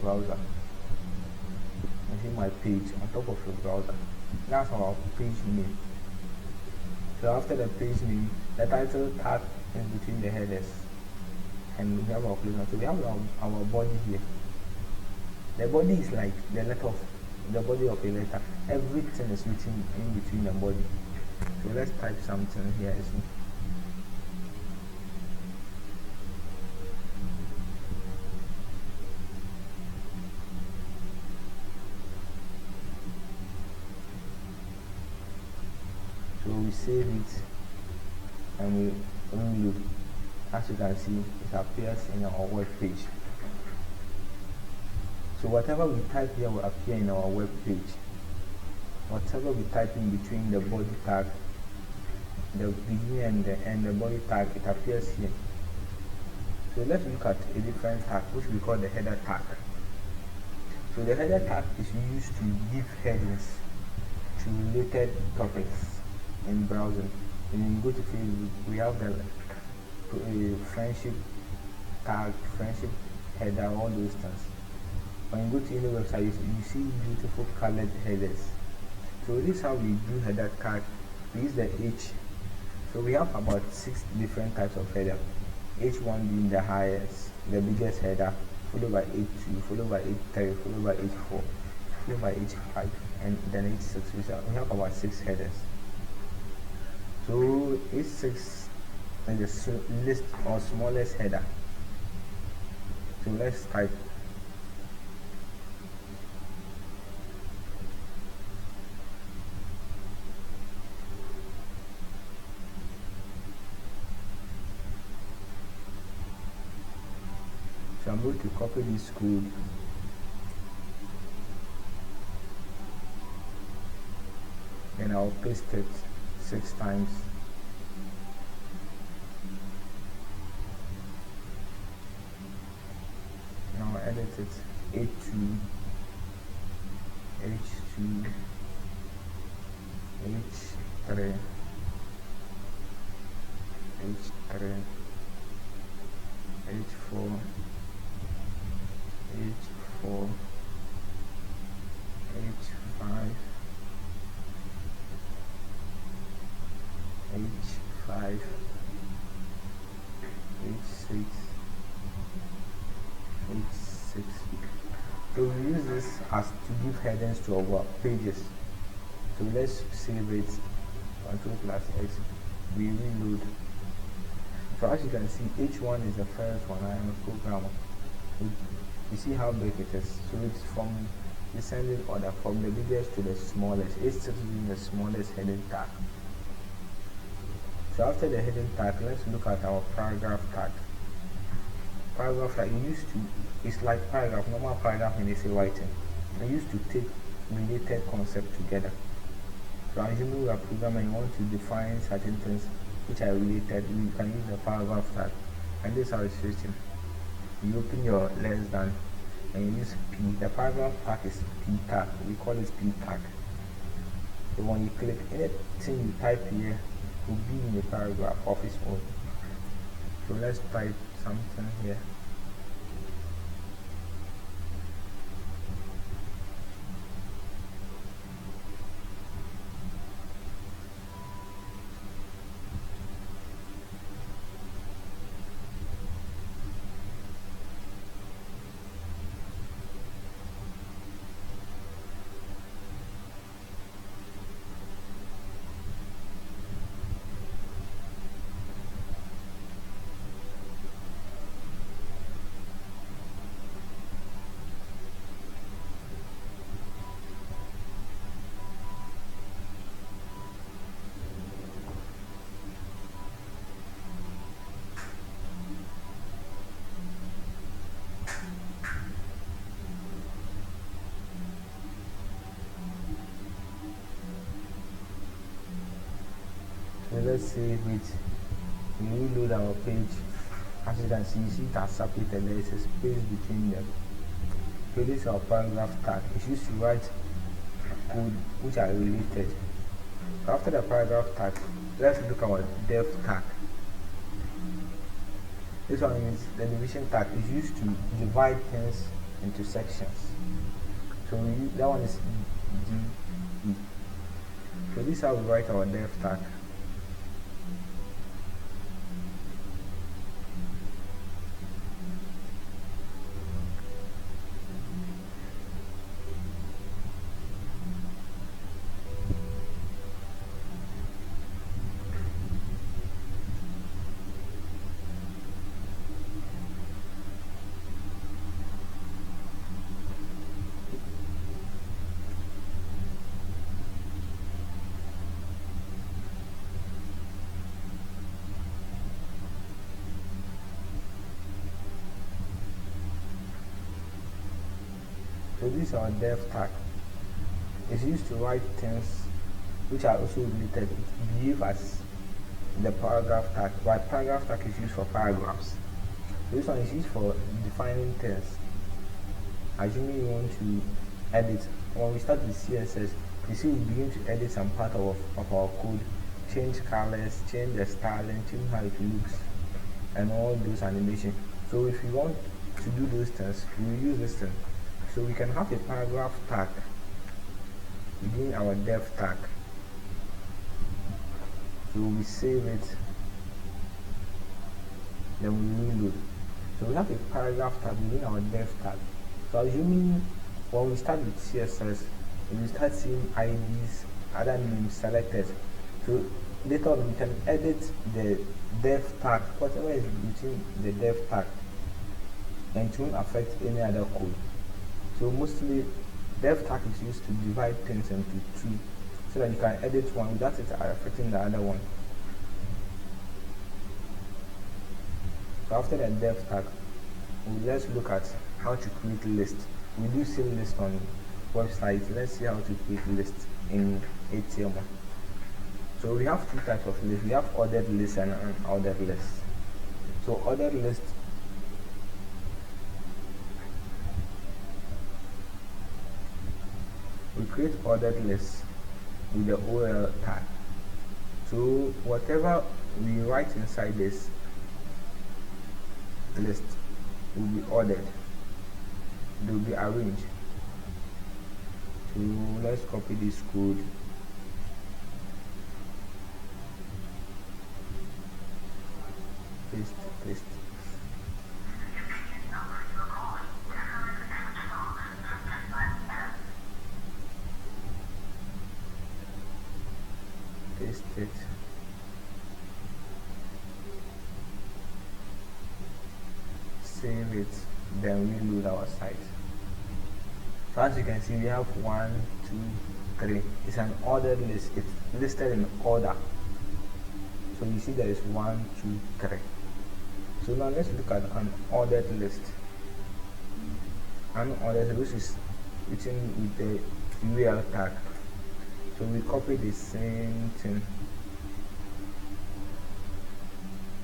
browser. You see my page on top of your browser. That's our page name. So after the page name, the title tag is between the headers, and we have our closure. So we have our body here. The body is like the body of a letter. Everything is written in between the body. So let's type something here. So we save it and we reload. As you can see, it appears in our web page. So whatever we type here will appear in our web page. Whatever we type in between the body tag, the beginning and the body tag, it appears here. So let's look at a different tag, which we call the header tag. So the header tag is used to give headings to related topics in browsing. When you go to Facebook, we have the friendship tag, friendship header, all those things. When you go to any website, you see beautiful colored headers. So this is how we do header tag. We use the H. So we have about 6 different types of header. H1 being the highest, the biggest header, followed by H2, followed by H3, followed by H4, followed by H5, and then H6. We have about 6 headers. So H6 is the list or smallest header. So let's type. So I'm going to copy this code and I'll paste it 6 times. Now edit it H2, H2, H3, H3, H4, H4, H5, H5, H6, H6. So we use this as to give headings to our pages. So let's save it. Ctrl+X. We reload. So as you can see, H1 is the first one. I am a programmer. You see how big it is. So it's from descending order from the biggest to the smallest. H6 being the smallest heading tag. So after the heading tag, let's look at our paragraph tag. Paragraph tag it's like paragraph, normal paragraph when they say writing. I used to take related concepts together. So assuming you are a programmer and you want to define certain things which are related, you can use the paragraph tag. And this is how it's written. You open your less than and you use P. The paragraph tag is P tag. We call it P tag. So when you click, anything you type here will be in the paragraph of its own. So let's type something here. So let's save it. We reload our page. As you can see, you see it has separated. There is a space between them. So this is our paragraph tag. It's used to write code which are related. So after the paragraph tag, let's look at our depth tag. This one is the division tag. It's used to divide things into sections. So that one is D, E. So this is how we write our def tag. So this is our def tag. It's used to write things which are also related. It behaves as the paragraph tag. But paragraph tag is used for paragraphs. This one is used for defining things. Assuming you want to edit, when we start with CSS, you see we begin to edit some part of our code, change colors, change the styling, change how it looks, and all those animations. So if you want to do those things, we will use this thing. So we can have a paragraph tag within our def tag. So we save it, then we reload. So we have a paragraph tag within our def tag. So assuming when we start with CSS, we start seeing IDs, other names selected. So later on we can edit the def tag, whatever is between the def tag, and it won't affect any other code. So mostly def tag is used to divide things into two, so that you can edit one without it affecting the other one. So after the def tag, let's look at how to create lists. We do see lists on websites. Let's see how to create lists in HTML. So we have two types of lists. We have ordered lists and unordered lists. So ordered lists, we create ordered lists with the OL tag. So whatever we write inside this list will be ordered. They will be arranged. So let's copy this code. Paste. Paste it. Save it. Then reload our site. So as you can see, we have 1, 2, 3. It's an ordered list. It's listed in order. So you see there is 1, 2, 3. So now let's look at an ordered list. Unordered list is written with the URL tag. So we copy the same thing.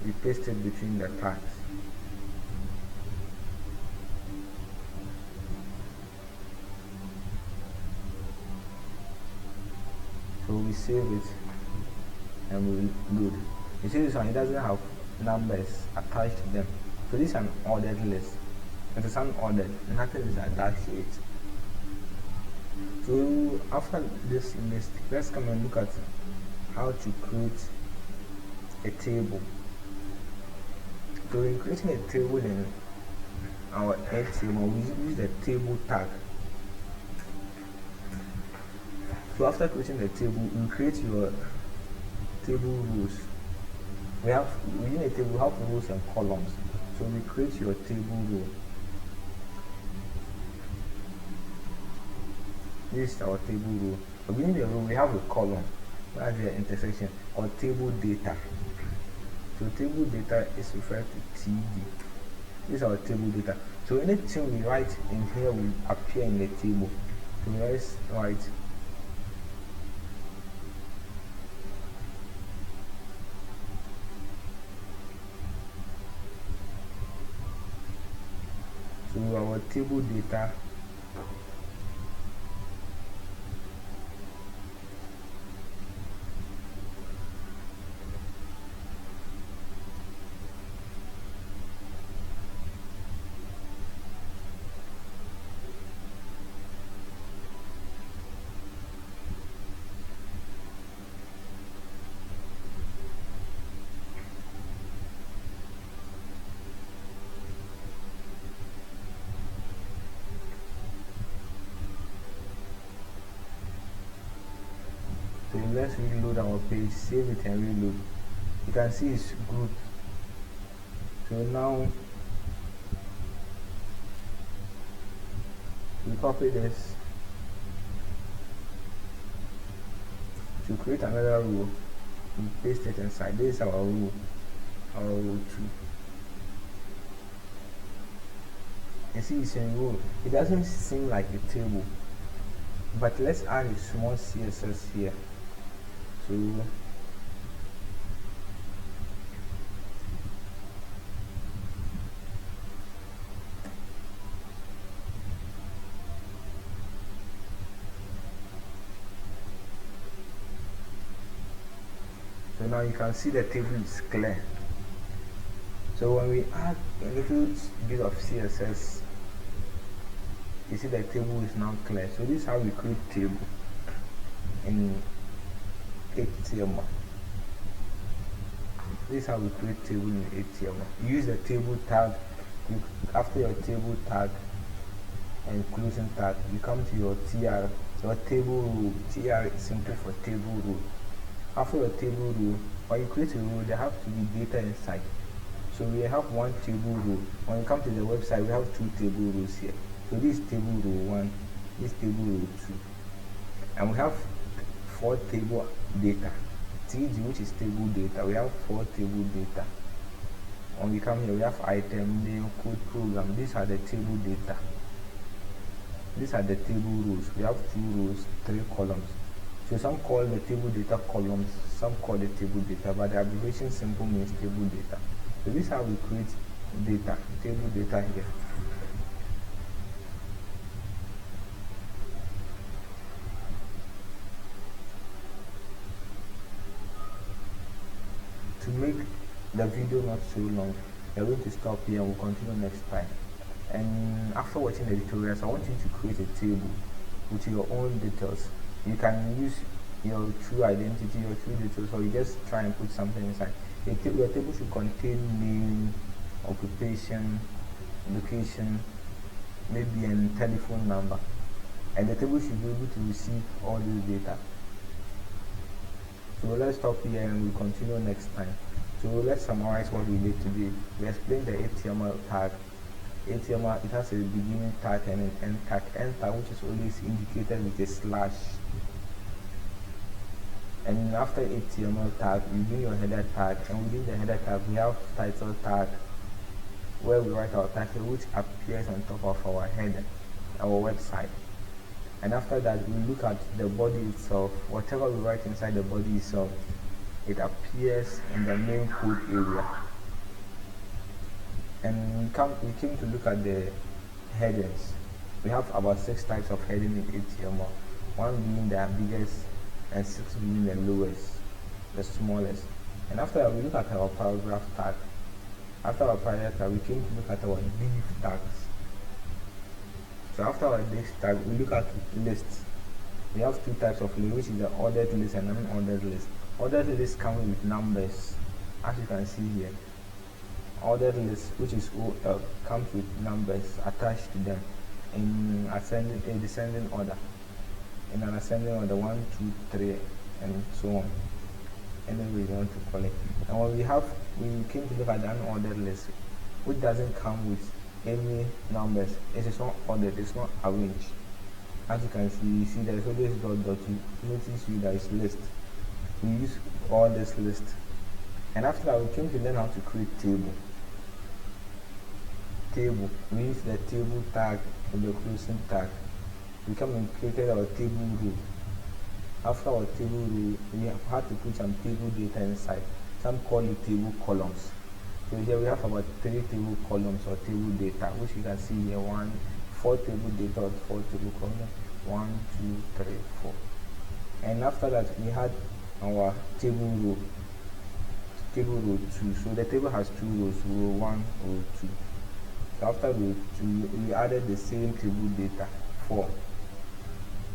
We paste it between the tags. So we save it and we load. You see this one, it doesn't have numbers attached to them. So this is an ordered list. It is unordered, nothing is attached to it. So after this list, let's come and look at how to create a table. So in creating a table in our HTML, we use the table tag. So after creating the table, you create your table rows. Within a table, we have rows and columns. So we create your table row. This is our table row. So within the row, we have a column. That's the intersection, or table data. So table data is referred to TD. This is our table data. So anything we write in here will appear in the table. So let's write our table data let's reload our page, save it and reload. You can see it's grouped. So now we copy this to create another row. We paste it inside. This is our row 2. You see it's in row. It doesn't seem like a table, but let's add a small CSS here. So now you can see the table is clear. So when we add a little bit of CSS, you see the table is now clear. So this is how we create table in HTML. This is how we create table in HTML. You use the table tag. After your table tag and closing tag, you come to your TR, your table row. TR is simple for table row. After your table row, when you create a row, there have to be data inside. So we have one table row. When you come to the website, we have 2 table rows here. So this is table row 1, this table row 2. And we have 4 table data. TG, which is table data. We have 4 table data. When we come here, we have item, name, code, program. These are the table data. These are the table rows. We have 2 rows, 3 columns. So some call the table data columns, some call the table data, but the abbreviation simple means table data. So this is how we create data, table data here. To make the video not so long, we're going to stop here and we'll continue next time. And after watching the tutorials, I want you to create a table with your own details. You can use your true identity, your true details, or you just try and put something inside. Your table should contain name, occupation, location, maybe a telephone number, and the table should be able to receive all this data. So let's stop here and we'll continue next time. So let's summarize what we did today. We explained the HTML tag. HTML, it has a beginning tag and an end tag. End tag, which is always indicated with a slash. And after HTML tag, you bring your header tag, and within the header tag, we have title tag, where we write our title, which appears on top of our header, our website. And after that, we look at the body itself. Whatever we write inside the body itself, it appears in the main code area. And we came to look at the headings. We have about 6 types of heading in HTML. 1 being the biggest, and 6 being the lowest, the smallest. And after that, we look at our paragraph tag. After our paragraph tag, we came to look at our div tags. So after our div tag, we look at lists. We have 2 types of list, which is the ordered list and unordered list. Ordered list comes with numbers, as you can see here. Ordered list, which is OL, comes with numbers attached to them in a descending order. In an ascending order, 1, 2, 3, and so on. Any way you want to call it. And when we came to look at the unordered list, which doesn't come with any numbers. It is not ordered, it's not arranged. As you can see, there is always dot dot. You notice there is list. We use all this list. And after that, we came to learn how to create table. Table. We use the table tag and the closing tag. We come and created our table row. After our table row, we have had to put some table data inside. Some call it table columns. So here we have about 3 table columns or table data, which you can see here 4 table data or 4 table columns. 1, 2, 3, 4. And after that, we had our table row 2. So the table has 2 rows, row 1, row 2. So after row 2, we added the same table data 4.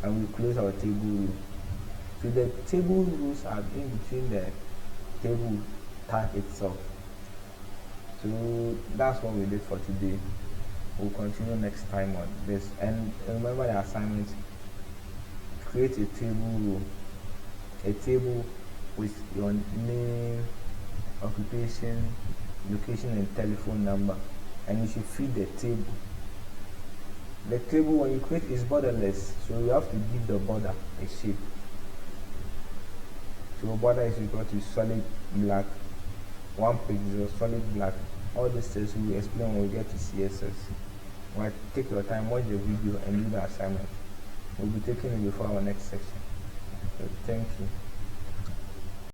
And we close our table row. So the table rows are in between the table tag itself. So that's what we did for today. We'll continue next time on this. And remember the assignment: create a table row a table with your name, occupation, location, and telephone number, and you should feed the table. The table, when you create, is borderless, so you have to give the border a shape. So border is equal to solid black, 1 pixel, solid black. All the steps we will explain when we get to CSS. Right, take your time, watch the video, and do the assignment. We'll be taking it before our next section. So thank you.